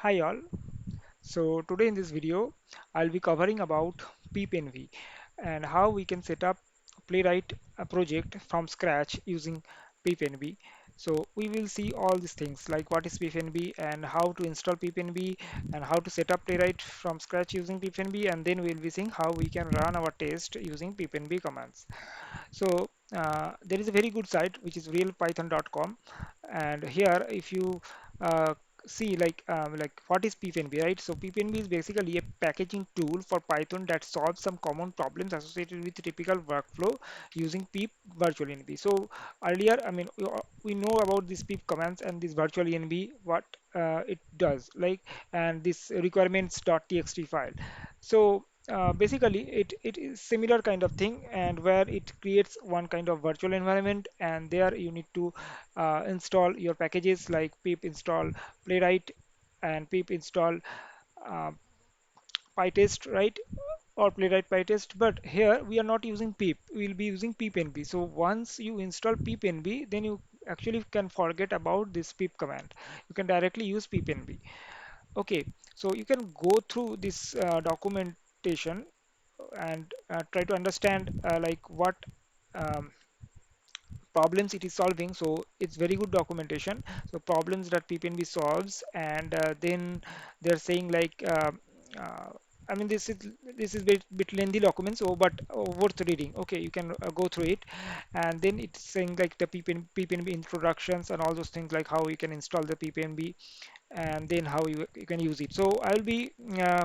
Hi all. So today in this video, I'll be covering about pipenv and how we can set up playwright a project from scratch using pipenv. So we will see all these things like what is pipenv and how to install pipenv and how to set up playwright from scratch using pipenv, and then we'll be seeing how we can run our test using pipenv commands. So there is a very good site which is realpython.com, and here if you uh, see like what is pipenv, right? So pipenv is basically a packaging tool for Python that solves some common problems associated with typical workflow using pip virtual env. So earlier, I mean, we know about this pip commands and this virtual env, what it does, like, and this requirements.txt file. So basically it is similar kind of thing, and where it creates one kind of virtual environment, and there you need to install your packages like pip install playwright and pip install uh, pytest, right? Or playwright pytest. But here we are not using pip, we will be using pipenv. So once you install pipenv, then you actually can forget about this pip command. You can directly use pipenv. Okay, so you can go through this documentation and try to understand like what um, problems it is solving. So it's very good documentation. So problems that ppnb solves, and then they're saying like uh, I mean, this is bit lengthy document, so but worth reading. Okay, you can go through it, and then it's saying like the ppnb introductions and all those things, like how you can install the ppnb and then how you can use it. So I'll be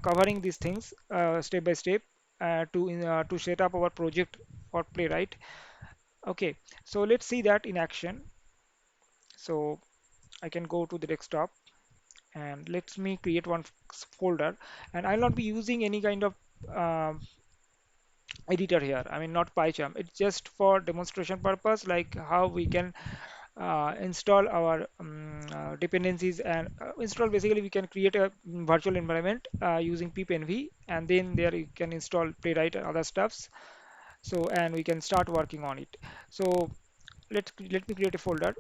covering these things step by step to set up our project for playwright. Okay, so let's see that in action. So I can go to the desktop and let me create one folder, and I'll not be using any kind of um, editor here. I mean, not PyCharm. It's just for demonstration purpose, like how we can install our dependencies and install. Basically, we can create a virtual environment using pipenv, and then there you can install playwright and other stuffs. So, and we can start working on it. So let me create a folder,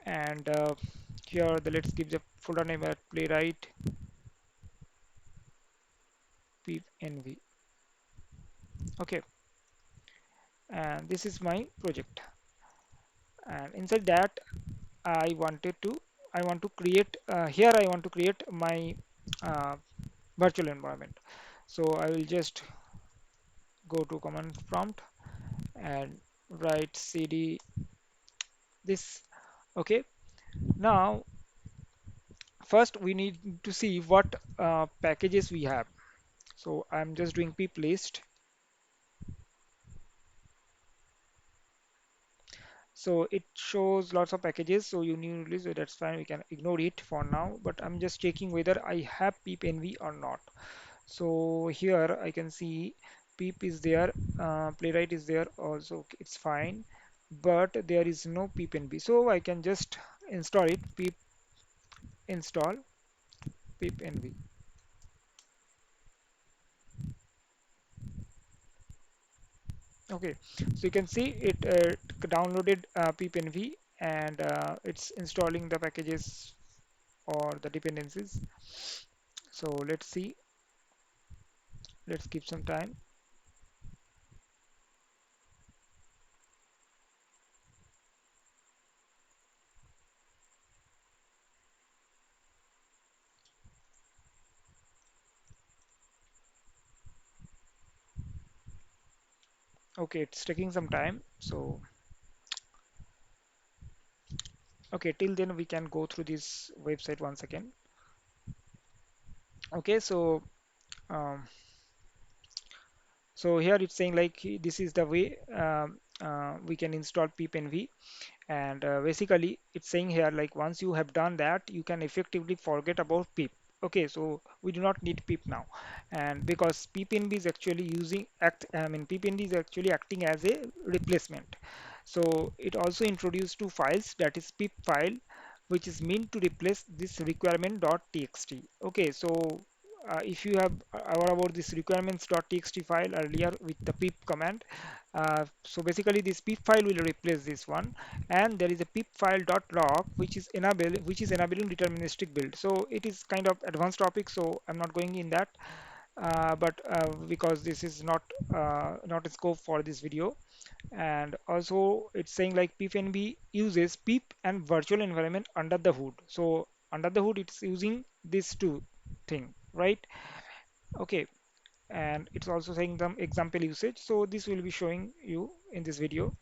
and here let's give the folder name at playwright pipenv. Okay, and this is my project, and inside that I want to create here I want to create my uh, virtual environment. So I will just go to command prompt and write cd this. Okay, now first we need to see what packages we have. So I'm just doing pip list. So it shows lots of packages, so you need release, so that's fine, we can ignore it for now, but I'm just checking whether I have pipenv or not. So here I can see pip is there, playwright is there also, okay, it's fine, but there is no pipenv. So I can just install it, pip install pipenv. Okay, so you can see it downloaded pipenv, and it's installing the packages or the dependencies. So let's see, let's give some time. Okay, it's taking some time. So okay, till then we can go through this website once again. Okay, so um, so here it's saying like this is the way we can install pipenv, and basically it's saying here like once you have done that, you can effectively forget about pip. Okay, so we do not need pip now, and because pipenv is actually pipenv is actually acting as a replacement. So it also introduced two files, that is pip file, which is meant to replace this requirement.txt. Okay, so if you have aware about this requirements.txt file earlier with the pip command, so basically this pip file will replace this one, and there is a pip file.log which is enabling deterministic build. So it is kind of advanced topic, so I'm not going in that, but because this is not a scope for this video. And also it's saying like pipenv uses pip and virtual environment under the hood. So under the hood it's using these two thing, right? Okay, and it's also saying the example usage, so this will be showing you in this video.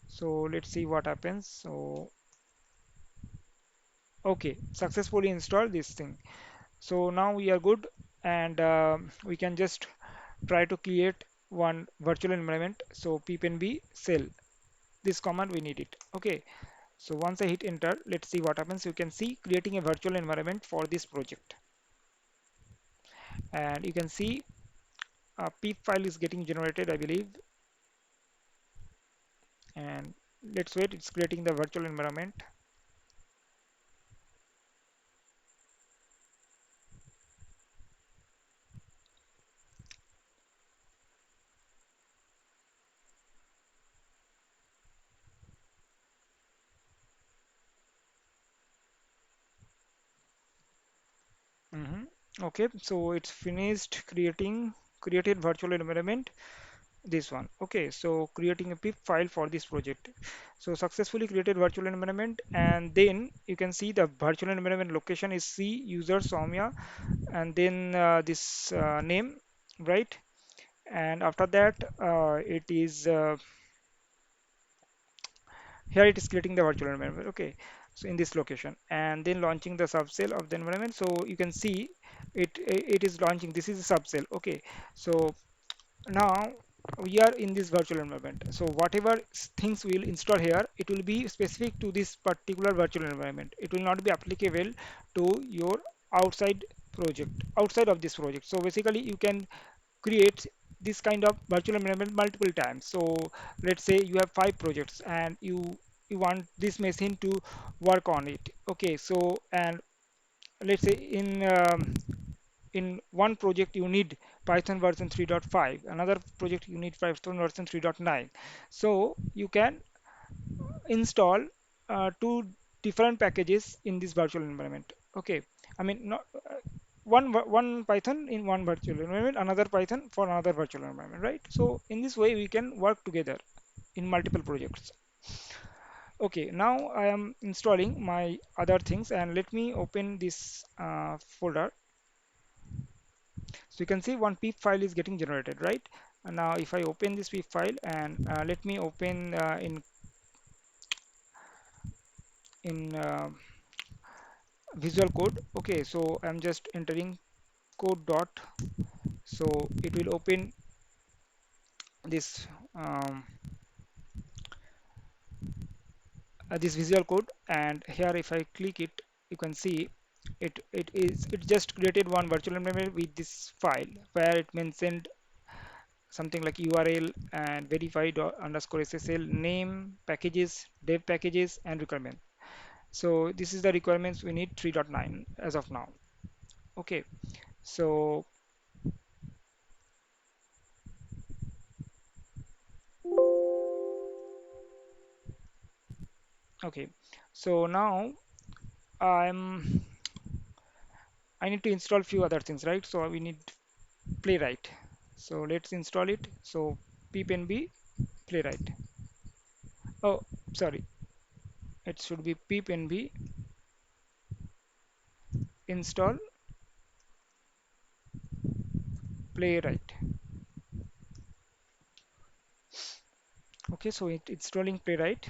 So let's see what happens. So okay, successfully install this thing. So now we are good, and we can just try to create one virtual environment. So pipenv cell, this command we need it. Okay, so once I hit enter, let's see what happens. You can see creating a virtual environment for this project, and you can see a pip file is getting generated, I believe. And let's wait, it's creating the virtual environment. Mhm. Okay, so it's finished created virtual environment, this one. Okay, so creating a pip file for this project. So successfully created virtual environment, and then you can see the virtual environment location is C user Soumya, and then this name, right? And after that it is here it is creating the virtual environment. Okay, so in this location, and then launching the subcell of the environment. So you can see it is launching, this is a subcell. Okay, so now we are in this virtual environment. So whatever things we will install here, it will be specific to this particular virtual environment. It will not be applicable to your outside project, outside of this project. So basically you can create this kind of virtual environment multiple times. So let's say you have 5 projects, and you want this machine to work on it. Okay, so and let's say in one project you need Python version 3.5, another project you need Python version 3.9. So you can install two different packages in this virtual environment. Okay, I mean not one Python in one virtual environment, another Python for another virtual environment, right? So in this way we can work together in multiple projects. Okay, now I am installing my other things, and let me open this folder. So you can see one pip file is getting generated, right? And now if I open this pip file, and let me open in Visual Code. Okay, so I'm just entering code dot, so it will open this this Visual Code, and here if I click it, you can see it just created one virtual environment with this file where it mentioned something like URL and verify underscore SSL, name, packages, dev packages, and requirement. So this is the requirements we need 3.9 as of now. Okay, so okay, so now I'm I need to install few other things, right? So we need playwright. So let's install it. So pipenv playwright. Oh, sorry, it should be pipenv install playwright. Okay, so it installing playwright.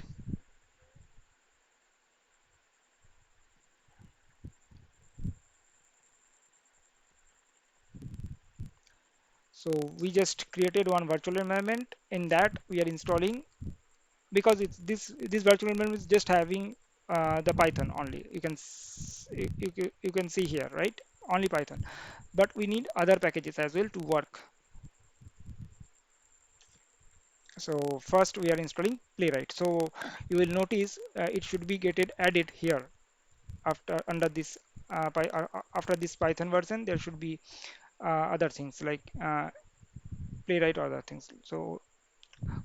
So we just created one virtual environment. In that we are installing, because it's this virtual environment is just having the Python only. You can see here, right? Only Python, but we need other packages as well to work. So first we are installing playwright. So you will notice it should be getted added here. after under this after this Python version there should be other things like playwright or other things. So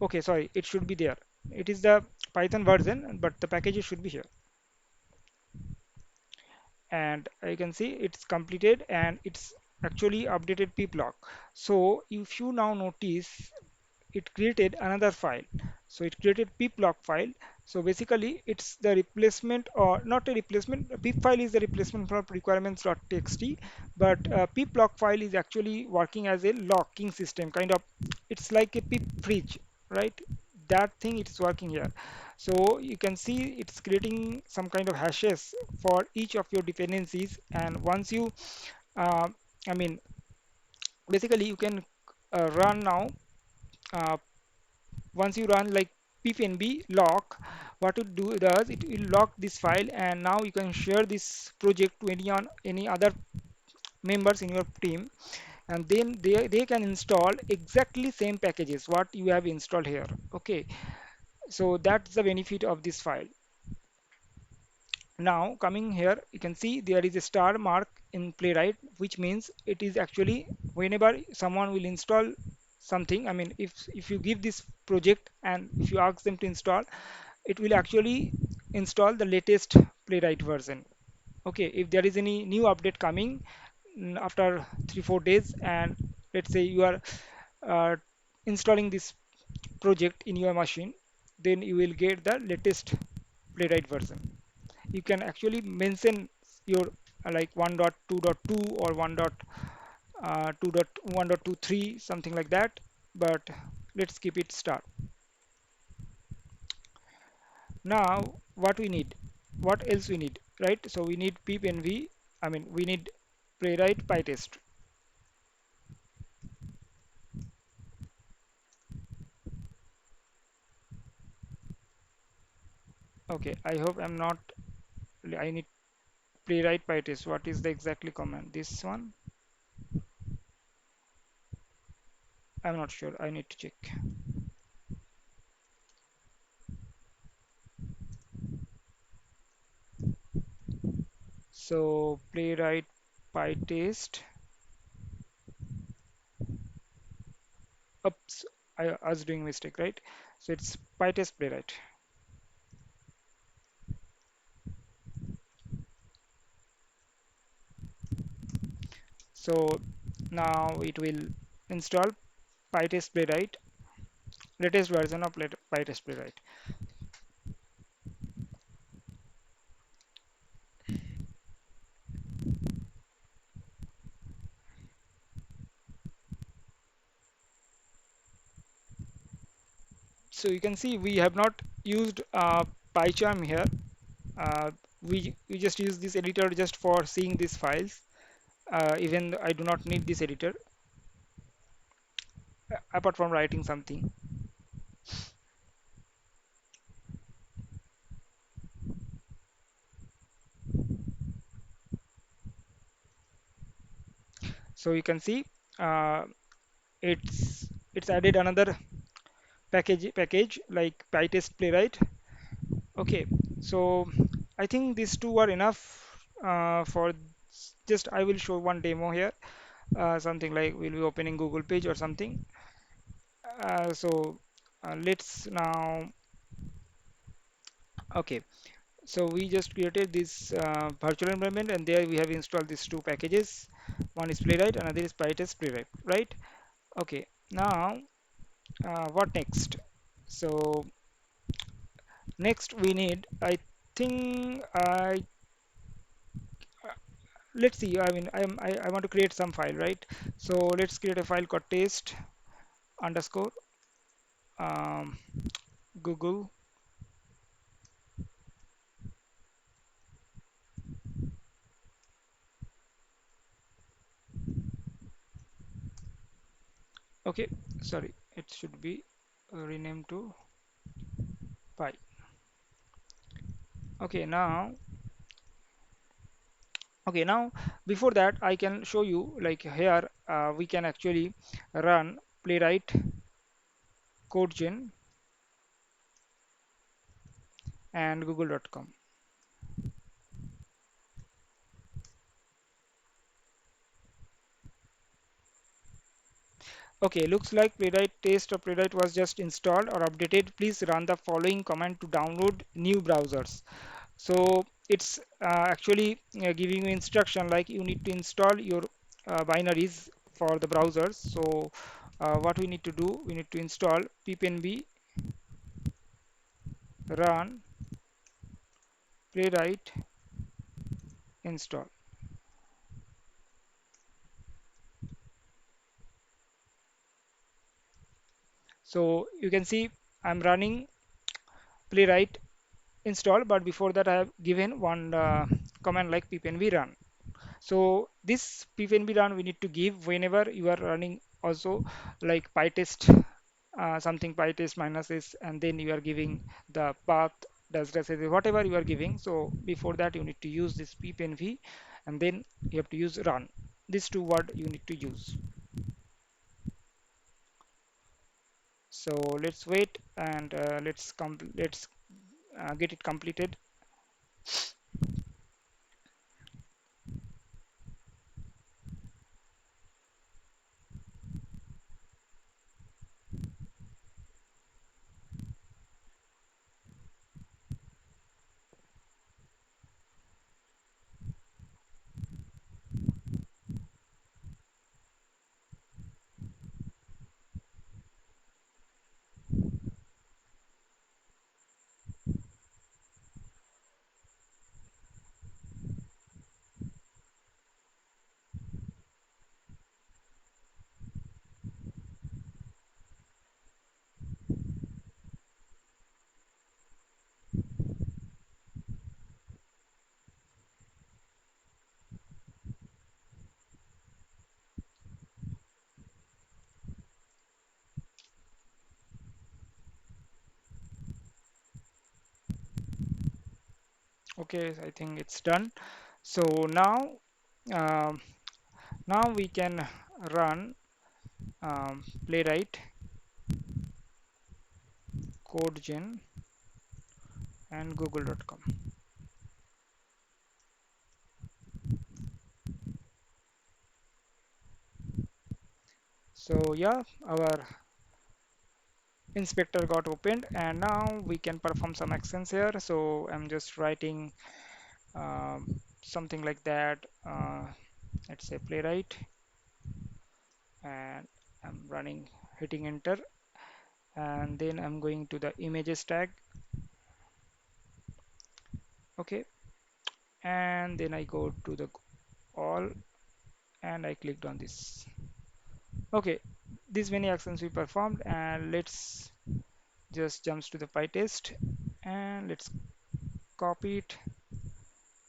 okay, sorry, it should be there. It is the Python version, but the packages should be here. And you can see it's completed and it's actually updated pplog. So if you now notice, it created another file. So it created pplog file. So basically it's the replacement, or not a replacement. Pip file is the replacement for requirements.txt, but pplog file is actually working as a locking system kind of. It's like a pip fridge, right? That thing it's working here. So you can see it's creating some kind of hashes for each of your dependencies, and once you uh, I mean basically you can run now. uh, Once you run like pipenv lock, what it do does, it will lock this file, and now you can share this project to any other members in your team, and then they can install exactly same packages what you have installed here. Okay, so that's the benefit of this file. Now coming here, you can see there is a star mark in Playwright, which means it is actually whenever someone will install something. I mean, if you give this project and if you ask them to install, it will actually install the latest Playwright version. Okay, if there is any new update coming after 3 4 days, and let's say you are uh, installing this project in your machine, then you will get the latest Playwright version. You can actually mention your like 1.2.2 or 1.2.1.23, something like that, but let's keep it start. Now what we need, what else we need, right? So we need pipenv, I mean we need playwright pytest. Okay, I hope I'm not, I need playwright pytest. What is the exactly command? This one, I'm not sure, I need to check. So playwright pytest. Oops, I was doing mistake, right? So it's pytest playwright. So now it will install pytest playwright, latest version of pytest playwright. So you can see we have not used PyCharm here. We just use this editor just for seeing these files. Even I do not need this editor apart from writing something. So you can see uh, it's added another package like pytest playwright. Okay, so I think these two are enough for just I will show one demo here. Something like we'll be opening Google page or something. So let's now, okay, so we just created this virtual environment, and there we have installed these two packages. One is playwright, another is pytest playwright, right? Okay, now what next? So next we need, I think let's see, I mean I want to create some file, right? So let's create a file called test underscore um, Google. Okay, sorry, it should be renamed to py. Okay, now, okay, now before that I can show you like here we can actually run playwright codegen and google.com. Okay, looks like playwright test or playwright was just installed or updated. Please run the following command to download new browsers. So it's actually giving you instruction like you need to install your binaries for the browsers. So what we need to do, we need to install pipenv run playwright install. So you can see I'm running playwright install, but before that I have given one command like pipenv run. So this pipenv run we need to give whenever you are running also like pytest something pytest minus s, and then you are giving the path dash dash dash, whatever you are giving. So before that you need to use this pipenv, and then you have to use run. These two word you need to use. So let's wait and let's get it completed. Okay, I think it's done. So now um, now we can run playwright codegen and google.com. So yeah, our inspector got opened, and now we can perform some actions here. So I'm just writing something like that. Let's say playwright, and I'm running, hitting enter, and then I'm going to the images tag. Okay, and then I go to the all, and I clicked on this. Okay, these many actions we performed, and let's just jumps to the pytest, and let's copy it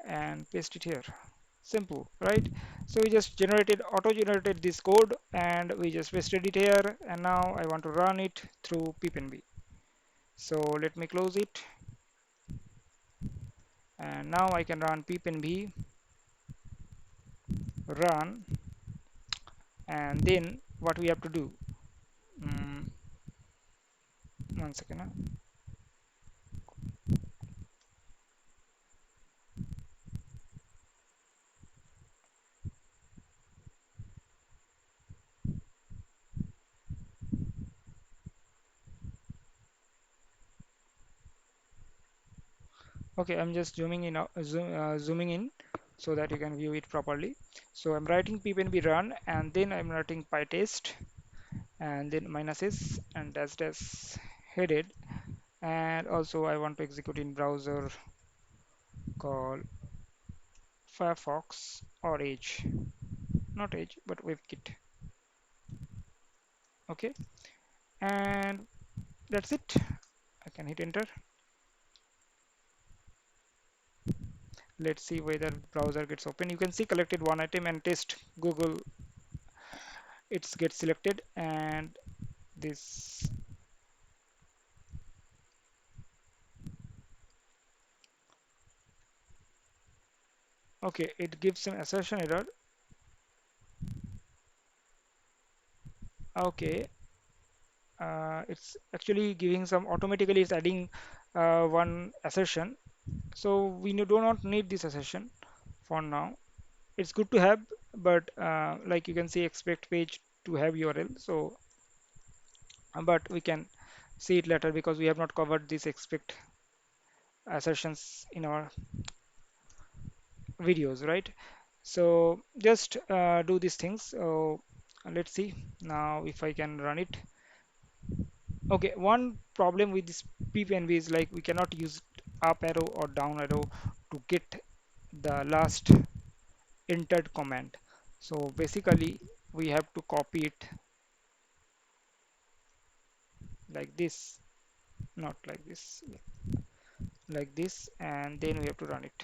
and paste it here. Simple, right? So we just generated, auto generated this code, and we just pasted it here, and now I want to run it through pipenv. So let me close it, and now I can run pipenv run, and then what we have to do, mm, 1 second. Okay, I'm just zooming in, zooming in so that you can view it properly. So I'm writing pipenv run, and then I'm writing pytest, and then minus s and dash dash headed, and also I want to execute in browser called Firefox or Edge, not Edge but WebKit. Okay, and that's it. I can hit enter. Let's see whether browser gets open. You can see collected one item and test Google, it gets selected, and this, okay, it gives some assertion error. Okay, it's actually giving some, automatically it's adding one assertion. So we do not need this assertion for now. It's good to have, but like you can see expect page to have URL. So, but we can see it later because we have not covered these expect assertions in our videos, right? So just do these things. So let's see now if I can run it. Okay, one problem with this pipenv is like we cannot use up arrow or down arrow to get the last entered command. So basically we have to copy it like this, not like this, and then we have to run it.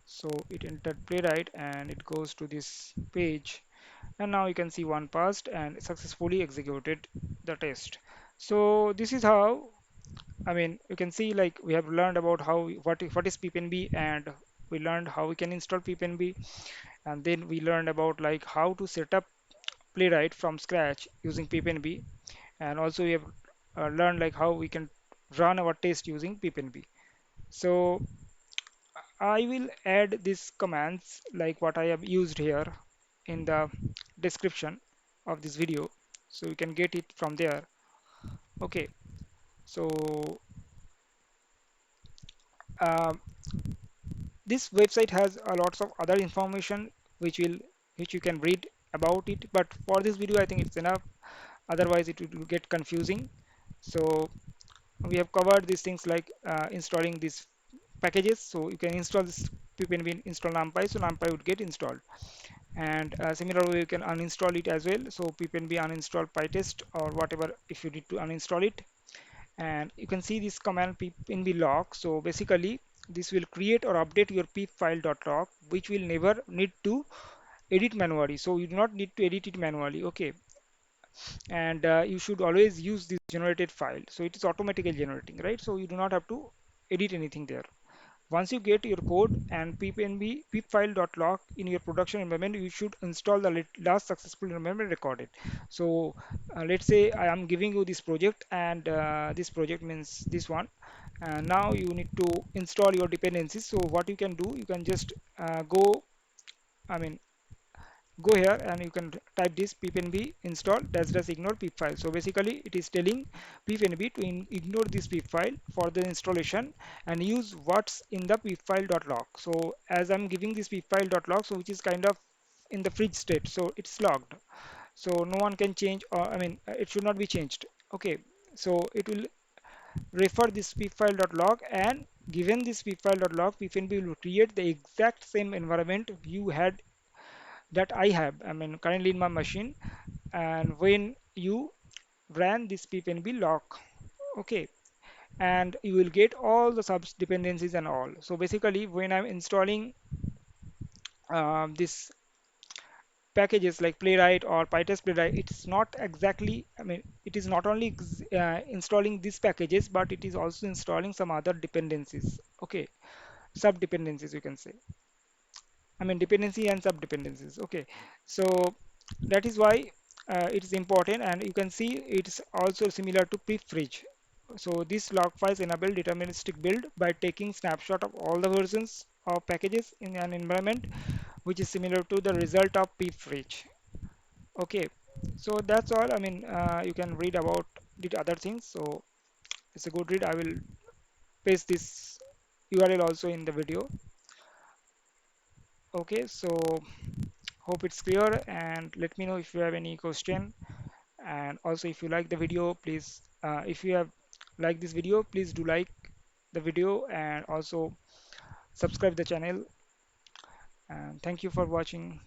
So it entered playwright and it goes to this page, and now you can see one passed and successfully executed the test. So this is how, I mean, you can see like we have learned about what is pipenv, and we learned how we can install pipenv, and then we learned about like how to set up playwright from scratch using pipenv, and also we have learned like how we can run our test using pipenv. So I will add these commands like what I have used here in the description of this video, so you can get it from there. Okay, so uh, this website has a lots of other information which will which you can read about it, but for this video I think it's enough, otherwise it will get confusing. So we have covered these things like installing these packages. So you can install this pipenv install numpy, so numpy would get installed, and similarly you can uninstall it as well. So pipenv uninstall pytest or whatever if you need to uninstall it, and you can see this command pipenv log. So basically this will create or update your pip file.log, which will never need to edit manually. So you do not need to edit it manually. Okay, and you should always use this generated file, so it is automatically generating, right? So you do not have to edit anything there. Once you get your code and pipenv pipfile.log in your production environment, you should install the last successful environment recorded. So let's say I am giving you this project, and this project means this one, and now you need to install your dependencies. So what you can do, you can just go, I mean, go here and you can type this pipenv install dash dash ignore pip file. So basically it is telling pipenv to ignore this pip file for the installation and use what's in the pip file.log. So as I'm giving this pip file.log, so which is kind of in the fridge state, so it's logged, so no one can change, or I mean it should not be changed. Okay, so it will refer this pip file.log, and given this pip file.log, pipenv will create the exact same environment you had, that I have, I mean, currently in my machine. And when you ran this pipenv log, okay, and you will get all the subs dependencies and all. So basically, when I'm installing this packages like playwright or pytest playwright, it's not exactly, I mean, it is not only installing these packages, but it is also installing some other dependencies. Okay, sub dependencies you can say, I mean dependency and sub dependencies. Okay, so that is why it is important, and you can see it's also similar to pip-fridge. So this log files enable deterministic build by taking snapshot of all the versions of packages in an environment, which is similar to the result of pip-fridge. Okay, so that's all. I mean, you can read about the other things. So it's a good read. I will paste this URL also in the video. Okay, so hope it's clear, and let me know if you have any question. And also if you like the video, please if you have liked this video, please do like the video and also subscribe the channel, and thank you for watching.